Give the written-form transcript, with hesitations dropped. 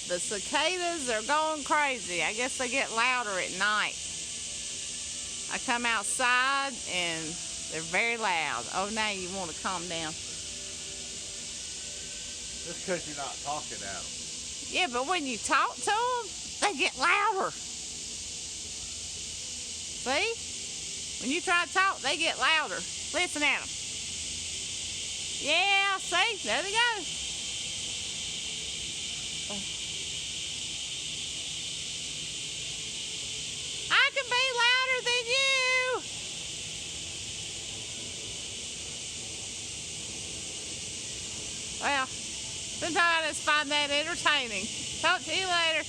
The cicadas are going crazy. I guess they get louder at night. I come outside and they're very loud. Oh, now you want to calm down. That's because you're not talking at them. Yeah, but when you talk to them, they get louder. See? When you try to talk, they get louder. Listen at them. Yeah, see? There they go. I can be louder than you. Well, sometimes I just find that entertaining. Talk to you later.